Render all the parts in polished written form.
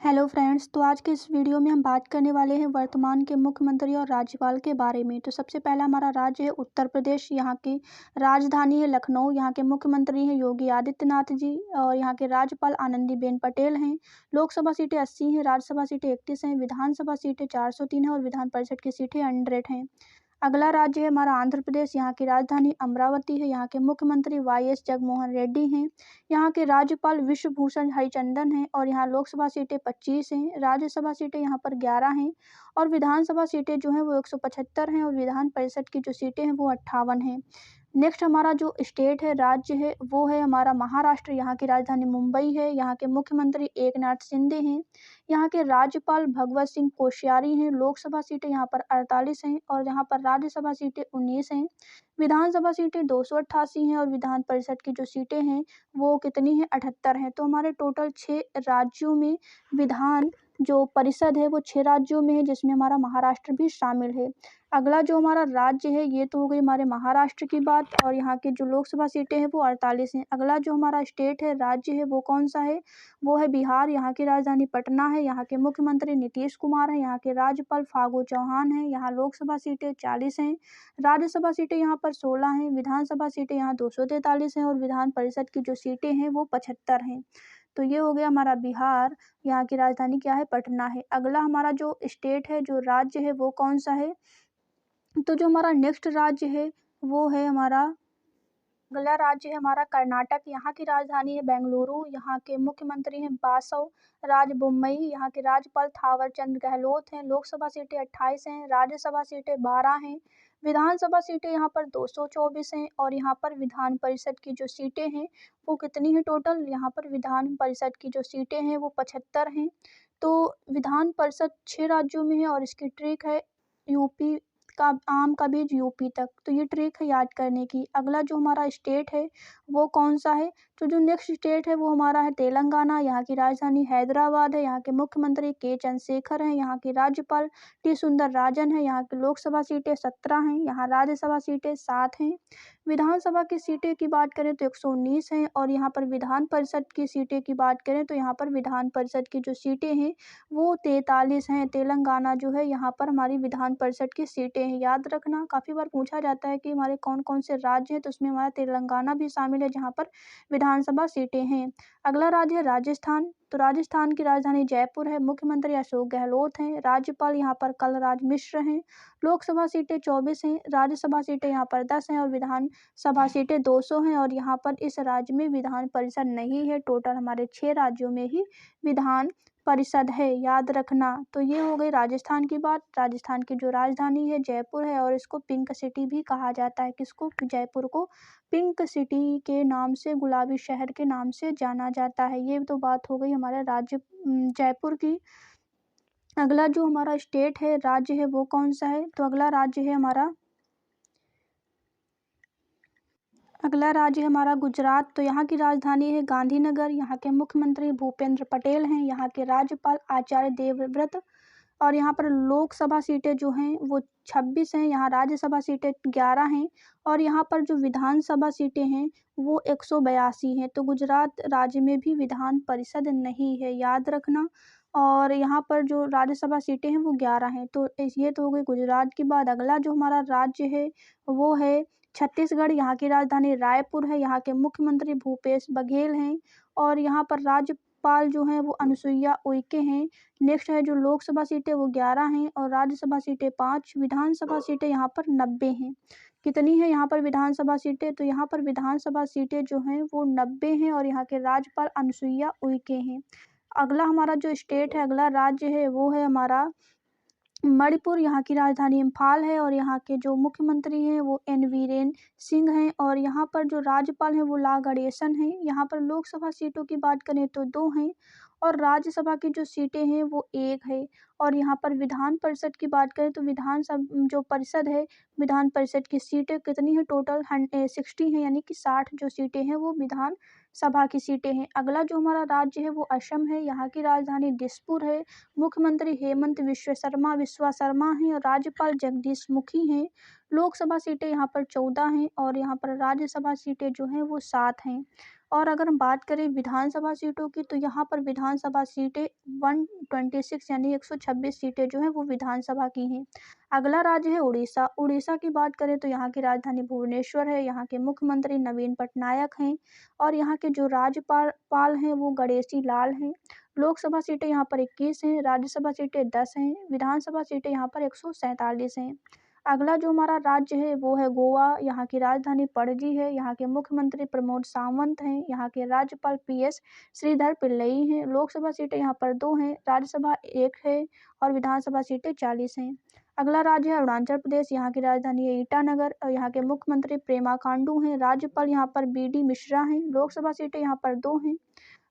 Hello friends, तो आज के इस वीडियो में हम बात करने वाले हैं वर्तमान के मुख्यमंत्री और राज्यपाल के बारे में। तो सबसे पहला हमारा राज्य है उत्तर प्रदेश। यहाँ की राजधानी है लखनऊ। यहाँ के मुख्यमंत्री हैं योगी आदित्यनाथ जी और यहाँ के राज्यपाल आनंदीबेन पटेल हैं। लोकसभा सीटें 80 हैं, राज्यसभा सीटें 31 हैं, विधानसभा सीटें 403 हैं और विधान परिषद की सीटें 100 हैं। अगला राज्य है हमारा आंध्र प्रदेश। यहाँ की राजधानी अमरावती है। यहाँ के मुख्यमंत्री वाई.एस. जगनमोहन रेड्डी हैं। यहाँ के राज्यपाल विश्वभूषण हरिचंदन हैं और यहाँ लोकसभा सीटें 25 हैं, राज्यसभा सीटें यहाँ पर 11 हैं और विधानसभा सीटें जो हैं वो 175 हैं और विधान परिषद की जो सीटें हैं वो 58 हैं। नेक्स्ट हमारा जो स्टेट है, राज्य है, वो है हमारा महाराष्ट्र। यहाँ की राजधानी मुंबई है। यहाँ के मुख्यमंत्री एकनाथ शिंदे हैं। यहाँ के राज्यपाल भगवत सिंह कोश्यारी हैं। लोकसभा सीटें यहाँ पर 48 हैं और यहाँ पर राज्यसभा सीटें 19 हैं। विधानसभा सीटें 288 हैं और विधान परिषद की जो सीटें हैं वो कितनी हैं, 78 हैं। तो हमारे टोटल 6 राज्यों में विधान जो परिषद है वो 6 राज्यों में है, जिसमें हमारा महाराष्ट्र भी शामिल है। अगला जो हमारा राज्य है ये तो हो गई हमारे महाराष्ट्र की बात और यहाँ की जो लोकसभा सीटें हैं वो 48 हैं। अगला जो हमारा स्टेट है, राज्य है, वो कौन सा है? वो है बिहार। यहाँ की राजधानी पटना है। यहाँ के मुख्यमंत्री नीतीश कुमार हैं। यहाँ के राज्यपाल फागू चौहान हैं। यहाँ लोकसभा सीटें 40 हैं, राज्यसभा सीटें यहाँ पर 16 हैं, विधानसभा सीटें यहाँ 243 हैं और विधान परिषद की जो सीटें हैं वो 75 हैं। तो ये हो गया हमारा बिहार। यहाँ की राजधानी क्या है? पटना है। अगला हमारा जो स्टेट है, जो राज्य है, वो कौन सा है? तो जो हमारा नेक्स्ट राज्य है वो है हमारा, अगला राज्य है हमारा कर्नाटक। यहाँ की राजधानी है बेंगलुरु। यहाँ के मुख्यमंत्री हैं बासव राज बोम्मई। यहाँ के राज्यपाल थावर चंद गहलोत हैं। लोकसभा सीटें 28 हैं, राज्यसभा सीटें 12 हैं, विधानसभा सीटें यहाँ पर 224 हैं और यहाँ पर विधान परिषद की जो सीटें हैं वो कितनी है टोटल? यहाँ पर विधान परिषद की जो सीटें हैं वो 75 हैं। तो विधान परिषद 6 राज्यों में है और इसकी ट्रिक है यूपी का आम का बीज यूपी तक। तो ये ट्रिक है याद करने की। अगला जो हमारा स्टेट है वो कौन सा है? तो जो नेक्स्ट स्टेट है वो हमारा है तेलंगाना। यहाँ की राजधानी हैदराबाद है। यहाँ के मुख्यमंत्री के चंद्रशेखर हैं। यहाँ के राज्यपाल टी सुंदर राजन है। यहाँ की लोकसभा सीटें 17 हैं, यहाँ राज्यसभा सीटें 7 हैं, विधानसभा की सीटें की बात करें तो 119 हैं और यहाँ पर विधान परिषद की सीटें की बात करें तो यहाँ पर विधान परिषद की जो सीटें हैं वो 43 हैं। तेलंगाना जो है यहाँ पर हमारी विधान परिषद की सीटें हैं। याद रखना, काफ़ी बार पूछा जाता है कि हमारे कौन कौन से राज्य हैं, तो उसमें हमारा तेलंगाना भी शामिल है जहाँ पर विधानसभा सीटें हैं। अगला राज्य है राजस्थान। तो राजस्थान की राजधानी जयपुर है। मुख्यमंत्री अशोक गहलोत हैं। राज्यपाल यहाँ पर कलराज मिश्र हैं। लोकसभा सीटें 24 हैं, राज्यसभा सीटें यहाँ पर 10 हैं और विधानसभा सीटें 200 हैं और यहाँ पर इस राज्य में विधान परिषद नहीं है। टोटल हमारे 6 राज्यों में ही विधान परिषद है, याद रखना। तो ये हो गई राजस्थान की बात। राजस्थान की जो राजधानी है जयपुर है और इसको पिंक सिटी भी कहा जाता है। किसको? जयपुर को पिंक सिटी के नाम से, गुलाबी शहर के नाम से जाना जाता है। ये तो बात हो गई हमारे राज्य जयपुर की। अगला जो हमारा स्टेट है, राज्य है, वो कौन सा है? तो अगला राज्य है हमारा गुजरात। तो यहाँ की राजधानी है गांधीनगर। यहाँ के मुख्यमंत्री भूपेंद्र पटेल हैं। यहाँ के राज्यपाल आचार्य देवव्रत और यहाँ पर लोकसभा सीटें जो हैं वो 26 हैं, यहाँ राज्यसभा सीटें 11 हैं और यहाँ पर जो विधानसभा सीटें हैं वो 182 हैं। तो गुजरात राज्य में भी विधान परिषद नहीं है, याद रखना। और यहाँ पर जो राज्यसभा सीटें हैं वो 11 हैं। तो ये तो हो गई गुजरात की बात। अगला जो हमारा राज्य है वो है छत्तीसगढ़। यहाँ की राजधानी रायपुर है। यहाँ के मुख्यमंत्री भूपेश बघेल हैं और यहाँ पर राज्यपाल जो हैं वो अनुसुईया उइके हैं। नेक्स्ट है जो लोकसभा सीटें वो 11 हैं और राज्यसभा सीटें 5, विधानसभा सीटें यहाँ पर 90 हैं। कितनी है यहाँ पर विधानसभा सीटें? तो यहाँ पर विधानसभा सीटें जो हैं वो 90 हैं और यहाँ के राज्यपाल अनुसुईया उइके हैं। अगला हमारा जो स्टेट है, अगला राज्य है वो है हमारा मणिपुर। यहाँ की राजधानी इम्फाल है और यहाँ के जो मुख्यमंत्री हैं वो एन वीरेन सिंह हैं और यहाँ पर जो राज्यपाल हैं वो ला गणेशन हैं। यहाँ पर लोकसभा सीटों की बात करें तो 2 हैं और राज्यसभा की जो सीटें हैं वो 1 है और यहाँ पर विधान परिषद की बात करें तो जो परिषद है, विधान परिषद की सीटें कितनी है टोटल? 60 हैं, यानी कि 60 जो सीटें हैं वो विधान सभा की सीटें हैं। अगला जो हमारा राज्य है वो असम है। यहाँ की राजधानी दिसपुर है। मुख्यमंत्री हेमंत विश्वा शर्मा हैं और राज्यपाल जगदीश मुखी हैं। लोकसभा सीटें यहाँ पर 14 हैं और यहाँ पर राज्यसभा सीटें जो हैं वो 7 हैं। और अगर हम बात करें विधानसभा सीटों की, तो यहाँ पर विधानसभा सीटें 126 यानी 126 सीटें जो हैं वो विधानसभा की हैं। अगला राज्य है उड़ीसा। उड़ीसा की बात करें तो यहाँ की राजधानी भुवनेश्वर है, यहाँ के मुख्यमंत्री नवीन पटनायक हैं और यहाँ के जो राज्यपाल हैं वो गणेशी लाल हैं। लोकसभा सीटें यहाँ पर 21 हैं, राज्यसभा सीटें 10 हैं, विधानसभा सीटें यहाँ पर 147 हैं। अगला जो हमारा राज्य है वो है गोवा। यहाँ की राजधानी पणजी है, यहाँ के मुख्यमंत्री प्रमोद सावंत हैं, यहाँ के राज्यपाल PS श्रीधर पिल्लई हैं। लोकसभा सीटें यहाँ पर 2 हैं, राज्यसभा 1 है और विधानसभा सीटें 40 हैं। अगला राज्य है अरुणाचल प्रदेश। यहाँ की राजधानी है ईटानगर और यहाँ के मुख्यमंत्री पेमा खांडू हैं। राज्यपाल यहाँ पर BD मिश्रा हैं। लोकसभा सीटें यहाँ पर 2 हैं,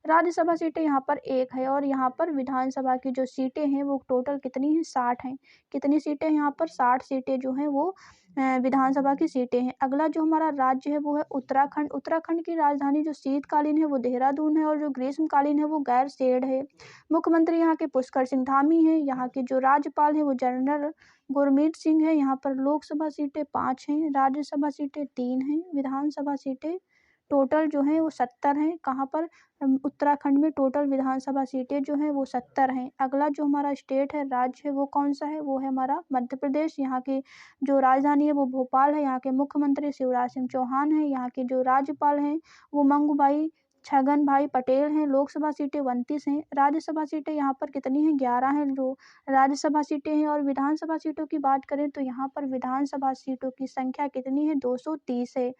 राज्यसभा सीटें यहाँ पर 1 है और यहाँ पर विधानसभा की जो सीटें हैं वो टोटल कितनी हैं, 60 हैं। कितनी सीटें यहाँ पर, 60 सीटें जो हैं वो विधानसभा की सीटें हैं। अगला जो हमारा राज्य है वो है उत्तराखंड। उत्तराखंड की राजधानी जो शीतकालीन है वो देहरादून है और जो ग्रीष्मकालीन है वो गैरसैंण है। मुख्यमंत्री यहाँ के पुष्कर सिंह धामी हैं। यहाँ के जो राज्यपाल हैं वो जनरल गुरमीत सिंह है। यहाँ पर लोकसभा सीटें 5 हैं, राज्यसभा सीटें 3 हैं, विधानसभा सीटें टोटल जो हैं वो 70 हैं। कहाँ पर, उत्तराखंड में टोटल विधानसभा सीटें जो हैं वो 70 हैं। अगला जो हमारा स्टेट है, राज्य है, वो कौन सा है, वो है हमारा मध्य प्रदेश। यहाँ की जो राजधानी है वो भोपाल है। यहाँ के मुख्यमंत्री शिवराज सिंह चौहान हैं। यहाँ के जो राज्यपाल हैं वो मंगूभाई छगन भाई पटेल हैं। लोकसभा सीटें 29 हैं, राज्यसभा सीटें यहाँ पर कितनी हैं, 11 हैं जो राज्यसभा सीटें हैं। और विधानसभा सीटों की बात करें तो यहाँ पर विधानसभा सीटों की संख्या कितनी है, 230 है।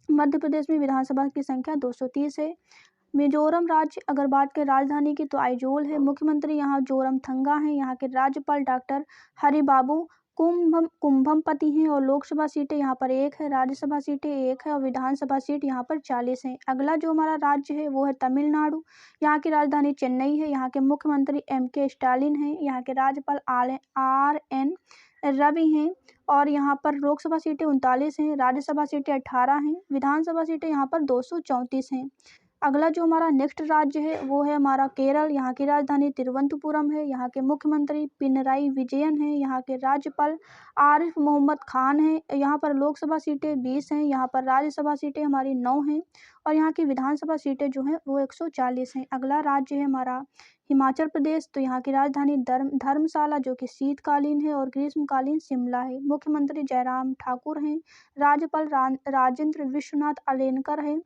मध्य प्रदेश में विधानसभा की संख्या 230 है। मिजोरम राज्य अगर बात करें राजधानी की तो आइजोल है। मुख्यमंत्री यहाँ जोरमथंगा हैं। यहाँ के राज्यपाल डॉक्टर हरिबाबू कुंभमपति हैं और लोकसभा सीटें यहाँ पर 1 है, राज्यसभा सीटें 1 है और विधानसभा सीट यहाँ पर 40 हैं। अगला जो हमारा राज्य है वो है तमिलनाडु। यहाँ की राजधानी चेन्नई है। यहाँ के मुख्यमंत्री MK स्टालिन हैं। यहाँ के राज्यपाल RN रवि हैं और यहाँ पर लोकसभा सीटें 39 हैं, राज्यसभा सीटें 18 हैं, विधानसभा सीटें यहाँ पर 234 हैं। अगला जो हमारा नेक्स्ट राज्य है वो है हमारा केरल। यहाँ की राजधानी तिरुवनंतपुरम है। यहाँ के मुख्यमंत्री पिनराई विजयन हैं। यहाँ के राज्यपाल आरिफ मोहम्मद खान हैं। यहाँ पर लोकसभा सीटें 20 हैं, यहाँ पर राज्यसभा सीटें हमारी 9 हैं और यहाँ की विधानसभा सीटें जो हैं वो 140 हैं। अगला राज्य है हमारा हिमाचल प्रदेश। तो यहाँ की राजधानी धर्मशाला जो कि शीतकालीन है और ग्रीष्मकालीन शिमला है। मुख्यमंत्री जयराम ठाकुर हैं। राज्यपाल राजेंद्र विश्वनाथ अलेनकर हैं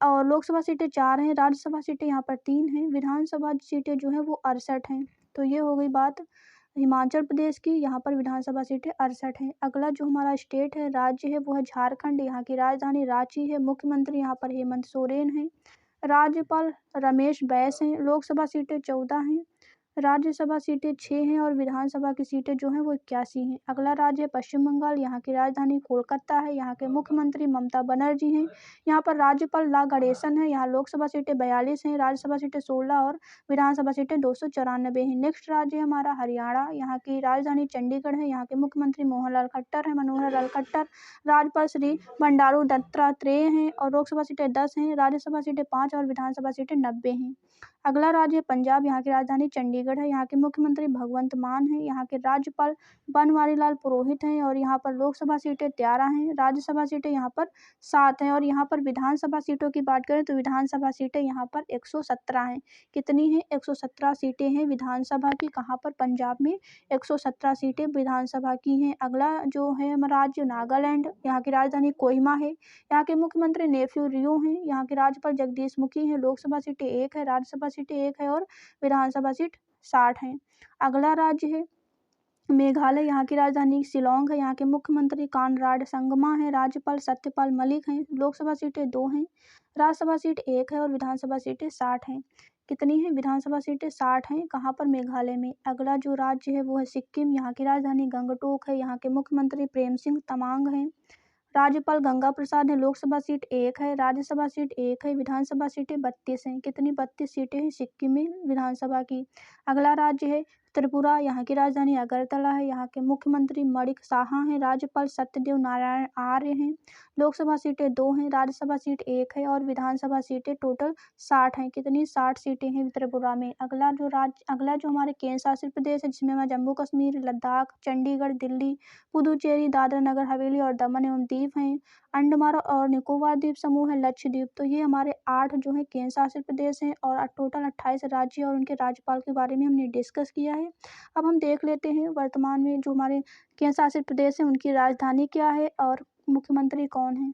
और लोकसभा सीटें 4 हैं, राज्यसभा सीटें यहाँ पर 3 हैं, विधानसभा सीटें जो हैं वो 68 हैं। तो ये हो गई बात हिमाचल प्रदेश की। यहाँ पर विधानसभा सीटें 68 हैं। अगला जो हमारा स्टेट है, राज्य है, वो है झारखंड। यहाँ की राजधानी रांची है। मुख्यमंत्री यहाँ पर हेमंत सोरेन हैं। राज्यपाल रमेश बैस हैं। लोकसभा सीटें 14 हैं, राज्यसभा सीटें 6 हैं और विधानसभा की सीटें जो हैं वो 81 हैं। अगला राज्य है पश्चिम बंगाल। यहाँ की राजधानी कोलकाता है। यहाँ के मुख्यमंत्री ममता बनर्जी हैं। यहाँ पर राज्यपाल ला गणेशन है। यहाँ लोकसभा सीटें 42 हैं, राज्यसभा सीटें 16 और विधानसभा सीटें 294 हैं। नेक्स्ट राज्य है हमारा हरियाणा। यहाँ की राजधानी चंडीगढ़ है। यहाँ के मुख्यमंत्री मनोहर लाल खट्टर, राज्यपाल श्री बंडारू दत्तात्रेय हैं और लोकसभा सीटें 10 हैं, राज्यसभा सीटें 5 और विधानसभा सीटें 90 हैं। अगला राज्य है पंजाब। यहाँ की राजधानी चंडीगढ़ है। यहाँ के मुख्यमंत्री भगवंत मान हैं। यहाँ के राज्यपाल बनवारी लाल पुरोहित हैं और यहाँ पर लोकसभा सीटें 13 हैं, राज्यसभा सीटें यहाँ पर 7 हैं और यहाँ पर विधानसभा सीटों की बात करें तो विधानसभा सीटें यहाँ पर 117 हैं। कितनी हैं, 117 सीटें हैं विधानसभा की। कहाँ पर, पंजाब में 117 सीटें विधानसभा की हैं। अगला जो है हमारा राज्य नागालैंड। यहाँ की राजधानी कोहिमा है। यहाँ के मुख्यमंत्री नेफ्यू रियो हैं। यहाँ के राज्यपाल जगदीश मुखी हैं। लोकसभा सीटें 1 है, राज्यसभा सीटें 1 है और विधानसभा सीट 60 हैं। अगला राज्य है मेघालय। यहाँ की राजधानी शिलोंग है। यहाँ के मुख्यमंत्री कानराड संगमा है। राज्यपाल सत्यपाल मलिक हैं। लोकसभा सीटें 2 हैं, राज्यसभा सीट 1 है और विधानसभा सीटें 60 हैं। कितनी हैं, विधानसभा सीटें 60 हैं। कहाँ पर, मेघालय में। अगला जो राज्य है वो है सिक्किम। यहाँ की राजधानी गंगटोक है। यहाँ के मुख्यमंत्री प्रेम सिंह तमांग हैं। राज्यपाल गंगा प्रसाद है। लोकसभा सीट 1 है, राज्यसभा सीट 1 है, विधानसभा सीटें 32 हैं। कितनी, 32 सीटें हैं सिक्किम में विधानसभा की। अगला राज्य है त्रिपुरा, यहाँ की राजधानी अगरतला है। यहाँ के मुख्यमंत्री मणिक साहा हैं। राज्यपाल सत्यदेव नारायण आर्य हैं। लोकसभा सीटें 2 हैं, राज्यसभा सीट 1 है और विधानसभा सीटें टोटल 60 हैं। कितनी? 60 सीटें हैं त्रिपुरा में। अगला जो हमारे केंद्र शासित प्रदेश है, जिसमें हमारा जम्मू कश्मीर, लद्दाख, चंडीगढ़, दिल्ली, पुदुचेरी, दादरा नगर हवेली और दमन एवं दीव हैं। अंडमान और निकोबार द्वीप समूह है, लक्षद्वीप। तो ये हमारे 8 जो है केंद्र शासित प्रदेश हैं और टोटल 28 राज्य और उनके राज्यपाल के बारे में हमने डिस्कस किया है। अब हम देख लेते हैं वर्तमान में जो हमारे केंद्र शासित प्रदेश हैं उनकी राजधानी क्या है और मुख्यमंत्री कौन है।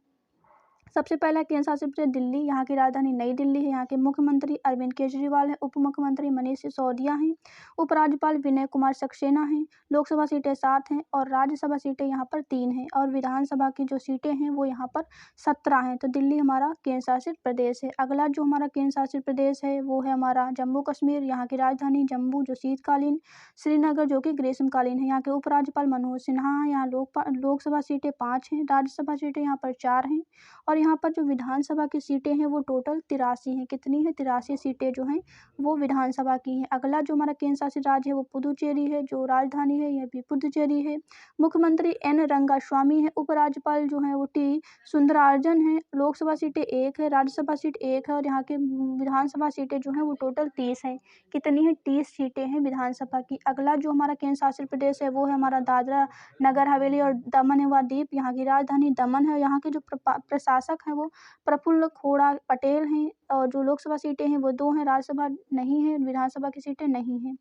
सबसे पहला केंद्र शासित प्रदेश दिल्ली, यहाँ की राजधानी नई दिल्ली है। यहाँ के मुख्यमंत्री अरविंद केजरीवाल हैं। उप मुख्यमंत्री मनीष सिसोदिया हैं। उपराज्यपाल विनय कुमार सक्सेना हैं। लोकसभा सीटें 7 हैं और राज्यसभा सीटें यहाँ पर 3 हैं और विधानसभा की जो सीटें हैं वो यहाँ पर 17 हैं। तो दिल्ली हमारा केंद्र शासित प्रदेश है। अगला जो हमारा केंद्र शासित प्रदेश है वो है हमारा जम्मू कश्मीर, यहाँ की राजधानी जम्मू जो शीतकालीन, श्रीनगर जो कि ग्रीष्मकालीन है। यहाँ के उपराज्यपाल मनोज सिन्हा हैं। यहाँ लोकसभा सीटें 5 हैं, राज्यसभा सीटें यहाँ पर 4 हैं और यहाँ पर जो विधानसभा की सीटें हैं वो टोटल 83 हैं। कितनी है? 83 सीटें जो हैं वो विधानसभा की हैं। अगला जो हमारा केंद्र शासित राज्य है वो पुदुचेरी है, जो राजधानी है यह भी पुदुचेरी है। मुख्यमंत्री एन रंगास्वामी है। उपराज्यपाल जो है वो टी सुंदराराजन है। लोकसभा सीटें 1 है, राज्यसभा सीट 1 है और यहाँ के विधानसभा सीटें जो हैं वो टोटल 30 हैं। कितनी है? 30 सीटें हैं विधानसभा की। अगला जो हमारा केंद्र शासित प्रदेश है वो है हमारा दादरा नगर हवेली और दमन एवं दीव, यहाँ की राजधानी दमन है। यहाँ के जो प्रशासक हैं वो प्रफुल्ल खोड़ा पटेल हैं और जो लोकसभा सीटें हैं वो 2 हैं, राज्यसभा नहीं है, विधानसभा की सीटें नहीं हैं।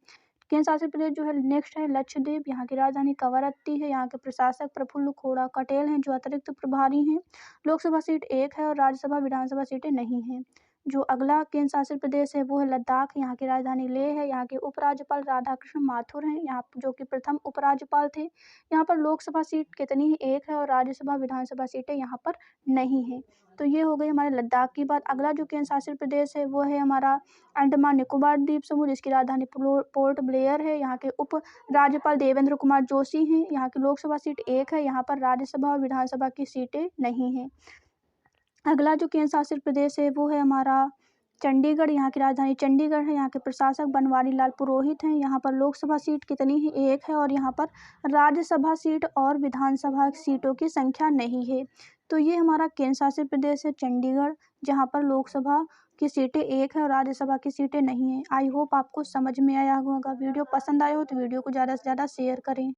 केंद्र शासित प्रदेश जो है नेक्स्ट है लक्षद्वीप, यहाँ की राजधानी कवरत्ती है। यहाँ के प्रशासक प्रफुल्ल खोड़ा पटेल हैं जो अतिरिक्त प्रभारी हैं। लोकसभा सीट 1 है और राज्यसभा विधानसभा सीटें नहीं हैं। जो अगला केंद्र शासित प्रदेश है वो है लद्दाख, यहाँ की राजधानी लेह है। यहाँ के उपराज्यपाल राधाकृष्ण माथुर हैं, यहाँ जो कि प्रथम उपराज्यपाल थे। यहाँ पर लोकसभा सीट कितनी है? 1 है और राज्यसभा विधानसभा सीटें यहाँ पर नहीं है। तो ये हो गई हमारे लद्दाख की बात। अगला जो केंद्र शासित प्रदेश है वो है हमारा अंडमान निकोबार द्वीप समूह, जिसकी राजधानी पोर्ट ब्लेयर है। यहाँ के उप राज्यपाल देवेंद्र कुमार जोशी हैं। यहाँ की लोकसभा सीट 1 है, यहाँ पर राज्यसभा और विधानसभा की सीटें नहीं हैं। अगला जो केंद्र शासित प्रदेश है वो है हमारा चंडीगढ़, यहाँ की राजधानी चंडीगढ़ है। यहाँ के प्रशासक बनवारी लाल पुरोहित हैं। यहाँ पर लोकसभा सीट कितनी है? 1 है और यहाँ पर राज्यसभा सीट और विधानसभा सीटों की संख्या नहीं है। तो ये हमारा केंद्र शासित प्रदेश है चंडीगढ़, जहाँ पर लोकसभा की सीटें 1 है और राज्यसभा की सीटें नहीं हैं। आई होप आपको समझ में आया होगा। वीडियो पसंद आया हो तो वीडियो को ज़्यादा से ज़्यादा शेयर करें।